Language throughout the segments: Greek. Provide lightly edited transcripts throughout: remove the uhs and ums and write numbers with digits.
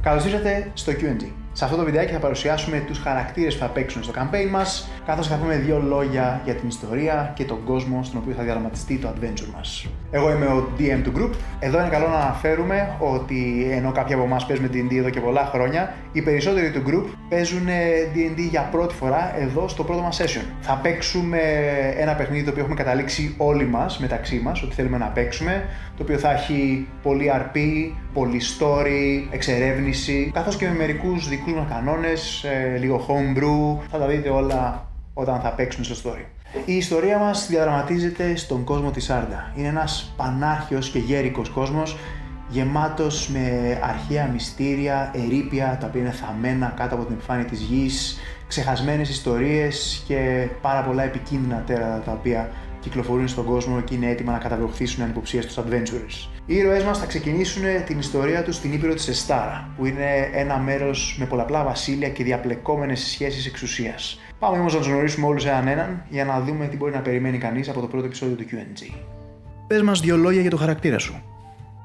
Καλώς ήρθατε στο Q&A. Σε αυτό το βιντεάκι θα παρουσιάσουμε τους χαρακτήρες που θα παίξουν στο campaign μας, καθώς θα πούμε δύο λόγια για την ιστορία και τον κόσμο στον οποίο θα διαδραματιστεί το adventure μας. Εγώ είμαι ο DM του group. Εδώ είναι καλό να αναφέρουμε ότι ενώ κάποιοι από εμάς παίζουμε D&D εδώ και πολλά χρόνια, οι περισσότεροι του group παίζουν D&D για πρώτη φορά εδώ στο πρώτο μας session. Θα παίξουμε ένα παιχνίδι το οποίο έχουμε καταλήξει όλοι μας μεταξύ μας ότι θέλουμε να παίξουμε, το οποίο θα έχει πολύ RP, πολύ story, εξερεύνηση, καθώς και με μερικούς δικούς μας κανόνες, λίγο homebrew. Θα τα δείτε όλα όταν θα παίξουμε στο story. Η ιστορία μας διαδραματίζεται στον κόσμο της Άρντα. Είναι ένας πανάρχιος και γέρικος κόσμος, γεμάτος με αρχαία μυστήρια, ερείπια τα οποία είναι θαμμένα κάτω από την επιφάνεια της γης, ξεχασμένες ιστορίες και πάρα πολλά επικίνδυνα τέρατα τα οποία κυκλοφορούν στον κόσμο και είναι έτοιμα να καταβροχθήσουν ανυποψία στους adventurers. Οι ήρωές μας θα ξεκινήσουν την ιστορία τους στην Ήπειρο της Εστάρα, που είναι ένα μέρος με πολλαπλά βασίλεια και διαπλεκόμενες σχέσεις εξουσίας. Πάμε όμως να τους γνωρίσουμε όλους έναν για να δούμε τι μπορεί να περιμένει κανείς από το πρώτο επεισόδιο του Q&A. Πες μας δύο λόγια για το χαρακτήρα σου.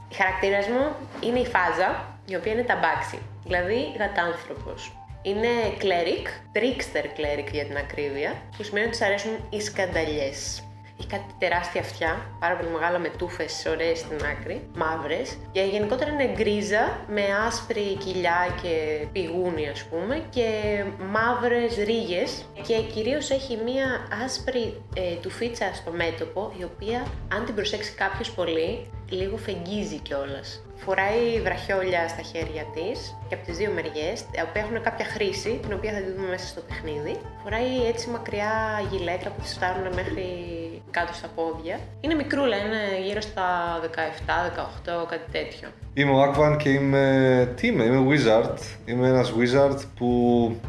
Η χαρακτήρας μου είναι η Φάζα, η οποία είναι ταμπάξι, δηλαδή γατάνθρωπος. Είναι cleric, trickster cleric για την ακρίβεια, που σημαίνει ότι της αρέσουν οι σκανταλιές. Έχει κάτι τεράστια αυτιά, πάρα πολύ μεγάλα με τούφες ωραίες στην άκρη, μαύρες. Και γενικότερα είναι γκρίζα με άσπρη κοιλιά και πηγούνι ας πούμε και μαύρες ρίγες. Και κυρίως έχει μία άσπρη τουφίτσα στο μέτωπο, η οποία αν την προσέξει κάποιος πολύ, λίγο φεγγίζει κιόλας. Φοράει βραχιόλια στα χέρια της και από τις δύο μεριές, τα οποία έχουν κάποια χρήση, την οποία θα τη δούμε μέσα στο παιχνίδι. Φοράει έτσι μακριά γυλαίκα που τις φτάνουν μέχρι κάτω στα πόδια. Είναι μικρούλα, είναι γύρω στα 17-18, κάτι τέτοιο. Είμαι ο Άκβαν και είμαι wizard. Είμαι ένας wizard που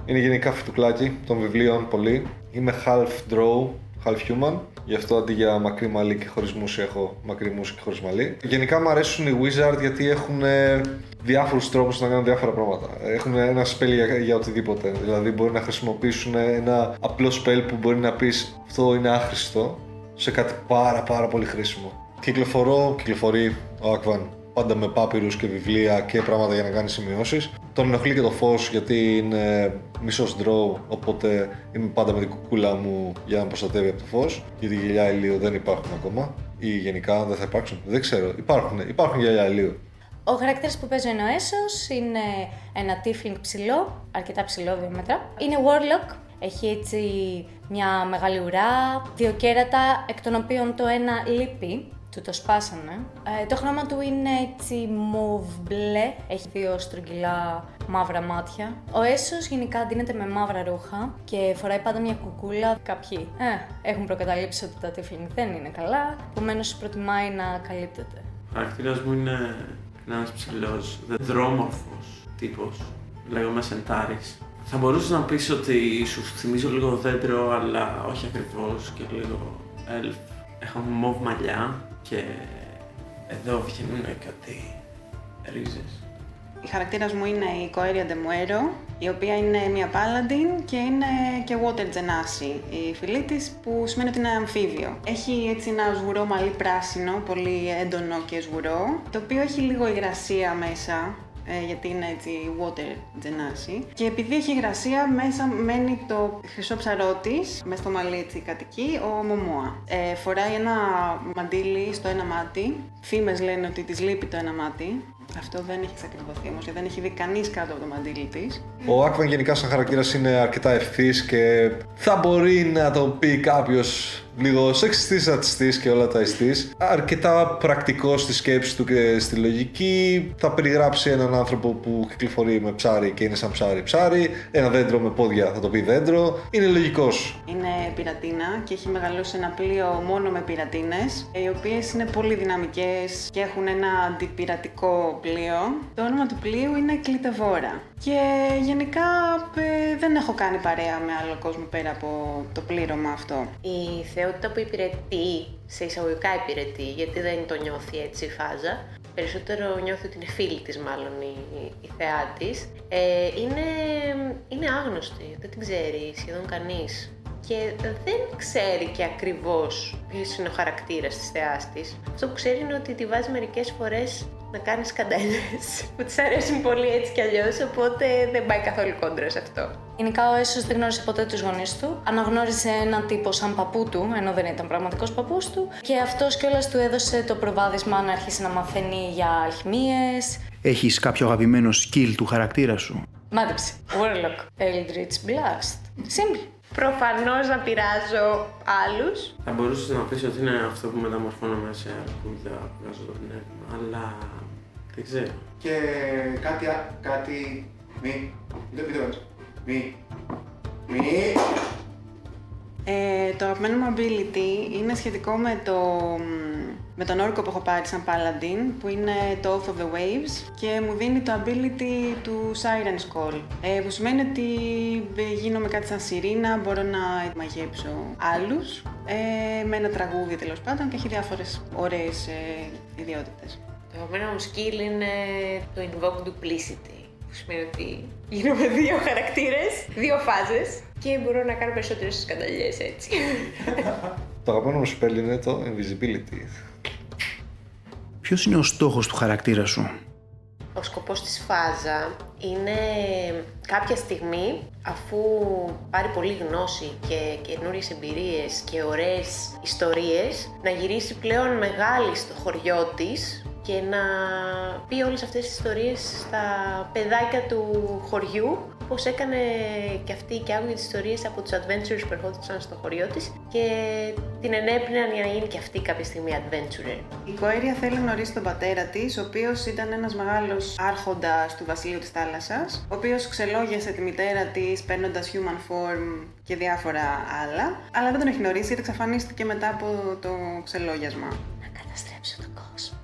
είναι γενικά φυτουκλάκι των βιβλίων πολύ. Είμαι half drow, half human. Γι' αυτό αντί για μακρύ μαλλί και χωρίς μουσι έχω μακρύ μουσι και χωρίς μαλλί. Γενικά μου αρέσουν οι wizard γιατί έχουν διάφορους τρόπους να κάνουν διάφορα πράγματα. Έχουν ένα spell για οτιδήποτε. Δηλαδή μπορεί να χρησιμοποιήσουν ένα απλό spell που μπορεί να πεις αυτό είναι άχρηστο σε κάτι πάρα πολύ χρήσιμο. Κυκλοφορεί ο Άκβαν πάντα με πάπυρους και βιβλία και πράγματα για να κάνει σημειώσεις. Τον ενοχλεί και το φως γιατί είναι μισός draw, οπότε είμαι πάντα με την κουκούλα μου για να προστατεύει από το φως. Γιατί γυαλιά ηλίου δεν υπάρχουν ακόμα ή γενικά δεν θα υπάρξουν, δεν ξέρω, υπάρχουν γυαλιά ηλίου. Ο χαρακτήρας που παίζω είναι ο Έσος, είναι ένα tiefling ψηλό, αρκετά ψηλό 2 μέτρα. Είναι warlock, έχει έτσι μια μεγάλη ουρά, 2 κέρατα, εκ των οποίων το ένα λείπει. Του το σπάσανε. Το χρώμα του είναι έτσι μοβ μπλε, έχει 2 στρογγυλά μαύρα μάτια. Ο Έσος γενικά ντύνεται με μαύρα ρούχα και φοράει πάντα μια κουκούλα. Κάποιοι έχουν προκαταλείψει ότι τα tiefling δεν είναι καλά, επομένως προτιμάει να καλύπτεται. Ο χαρακτήρας μου είναι ένας ψηλός, δεντρόμορφος τύπος, λέγομαι Σεντάρης. Θα μπορούσες να πεις ότι σου θυμίζω λίγο δέντρο, αλλά όχι ακριβώς και λίγο elf. Έχω μοβ μαλλιά και εδώ βγαίνουν κάτι ρίζες. Η χαρακτήρας μου είναι η Κοέρια Ντεμουέρο, η οποία είναι μια paladin και είναι και water genasi, η φυλή της, που σημαίνει ότι είναι αμφίβιο. Έχει έτσι ένα σγουρό μαλλί πράσινο, πολύ έντονο και σγουρό, το οποίο έχει λίγο υγρασία μέσα, γιατί είναι έτσι water genasi. Και επειδή έχει υγρασία, μέσα μένει το χρυσό ψαρό της, μέσα στο μαλλί έτσι κατοικεί, ο Μωμόα. Φοράει ένα μαντίλι στο ένα μάτι. Φήμες λένε ότι της λείπει το ένα μάτι. Αυτό δεν έχει εξακριβωθεί όμως, γιατί δεν έχει δει κανείς κάτω από το μαντίλι της. Ο Άκβαν γενικά σαν χαρακτήρας είναι αρκετά ευθύς και θα μπορεί να το πει κάποιος λίγο σεξιστής, ρατσιστής και όλα τα ιστής. Αρκετά πρακτικός στη σκέψη του και στη λογική. Θα περιγράψει έναν άνθρωπο που κυκλοφορεί με ψάρι και είναι σαν ψάρι. Ένα δέντρο με πόδια θα το πει δέντρο. Είναι λογικός. Είναι πειρατίνα και έχει μεγαλώσει ένα πλοίο μόνο με πειρατίνες, οι οποίες είναι πολύ δυναμικές και έχουν ένα αντιπειρατικό πλοίο. Το όνομα του πλοίου είναι Κλιτεβόρα. Και γενικά δεν έχω κάνει παρέα με άλλο κόσμο πέρα από το πλήρωμα αυτό. Η θεότητα που υπηρετεί, σε εισαγωγικά υπηρετεί, γιατί δεν το νιώθει έτσι η Φάζα, περισσότερο νιώθει ότι είναι φίλη της μάλλον η θεά της, είναι άγνωστη, δεν την ξέρει σχεδόν κανείς. και δεν ξέρει και ακριβώς ποιος είναι ο χαρακτήρας της θεάς της. Αυτό που ξέρει είναι ότι τη βάζει μερικές φορές να κάνει σκανταλιές που της αρέσουν πολύ έτσι κι αλλιώς, οπότε δεν πάει καθόλου κόντρα σε αυτό. Γενικά ο Έσος δεν γνώρισε ποτέ τους γονείς του. Αναγνώρισε έναν τύπο σαν παππού του, ενώ δεν ήταν πραγματικός παππούς του. Και αυτός κιόλας του έδωσε το προβάδισμα να αρχίσει να μαθαίνει για αλχημίες. Έχεις κάποιο αγαπημένο skill του χαρακτήρα σου? Μάντεψε. Warlock. Eldritch Blast. Simple. Προφανώς να πειράζω άλλους. Θα μπορούσες να πεις ότι είναι αυτό που μεταμορφώνομαι σε αρκούδα, βγάζω το πνεύμα, αλλά δεν ξέρω. Και κάτι... Μη. Το αγαπημένο μου ability είναι σχετικό με τον όρκο που έχω πάρει σαν Paladin, που είναι το Oath of the Waves και μου δίνει το ability του Siren's Call, που σημαίνει ότι γίνομαι κάτι σαν σιρήνα, μπορώ να μαγέψω άλλους με ένα τραγούδι τέλος πάντων και έχει διάφορες ωραίες ιδιότητες. Το αγαπημένο μου skill είναι το Invoke Duplicity, που σημαίνει ότι γίνομαι 2 χαρακτήρες, 2 φάζες και μπορώ να κάνω περισσότερες σκανταλιές έτσι. Το αγαπημένο μου spell είναι το Invisibility. Ποιος είναι ο στόχος του χαρακτήρα σου? Ο σκοπός της φάζα είναι κάποια στιγμή, αφού πάρει πολύ γνώση και καινούριες εμπειρίες και ωραίες ιστορίες, να γυρίσει πλέον μεγάλη στο χωριό της και να πει όλες αυτές τις ιστορίες στα παιδάκια του χωριού, πώς έκανε και αυτή και άκουγε τις ιστορίες από τους adventurers που ερχόντουσαν στο χωριό της και την ενέπνεαν για να γίνει και αυτή κάποια στιγμή adventurer. Η Κοέρια θέλει να γνωρίσει τον πατέρα της, ο οποίος ήταν ένας μεγάλος άρχοντας του βασιλείου της θάλασσας, ο οποίος ξελόγιασε τη μητέρα της παίρνοντας human form και διάφορα άλλα, αλλά δεν τον έχει γνωρίσει γιατί εξαφανίστηκε μετά από το ξελόγιασμα. Να καταστρέψω τον κόσμο.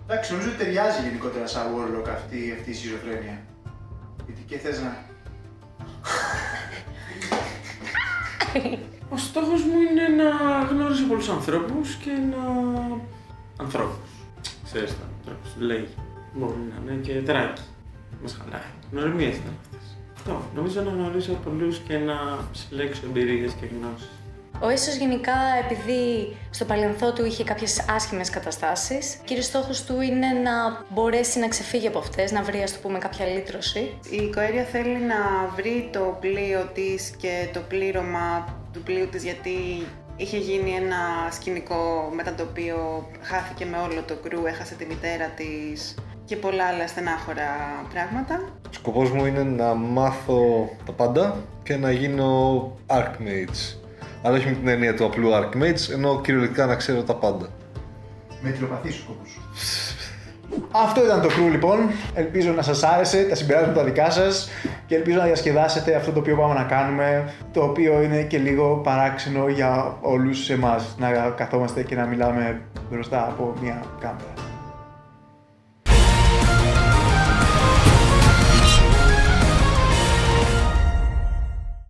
Εντάξει, νομίζω ότι ταιριάζει γενικότερα σαν Warlock αυτή η σχιζοφρένεια. Γιατί και θες να... Ο στόχος μου είναι να γνωρίσω πολλούς ανθρώπους και να... ανθρώπους. Ξέρεις τα ανθρώπους, λέει. Μπορεί να είναι και τεράκι. Μας χαλάει. Γνωριμίες ήταν αυτές. Αυτό. Νομίζω να γνωρίσω πολλούς και να συλλέξω εμπειρίες και γνώσεις. Ο Έσος γενικά, επειδή στο παρελθόν του είχε κάποιες άσχημες καταστάσεις, κύριος στόχος του είναι να μπορέσει να ξεφύγει από αυτές, να βρει, ας το πούμε, κάποια λύτρωση. Η Κοέρια θέλει να βρει το πλοίο της και το πλήρωμα του πλοίου της, γιατί είχε γίνει ένα σκηνικό μετά το οποίο χάθηκε με όλο το κρου, έχασε τη μητέρα της και πολλά άλλα στενάχωρα πράγματα. Ο σκοπός μου είναι να μάθω τα πάντα και να γίνω Archmage. Αλλά όχι με την έννοια του απλού Archmage, ενώ κυριολεκτικά να ξέρω τα πάντα. Με τηλεοπαθή σου σκοπούς σου. Αυτό ήταν το crew λοιπόν. Ελπίζω να σας άρεσε τα συμπεράσματα δικά σας και ελπίζω να διασκεδάσετε αυτό το οποίο πάμε να κάνουμε, το οποίο είναι και λίγο παράξενο για όλους εμάς, να καθόμαστε και να μιλάμε μπροστά από μια κάμερα.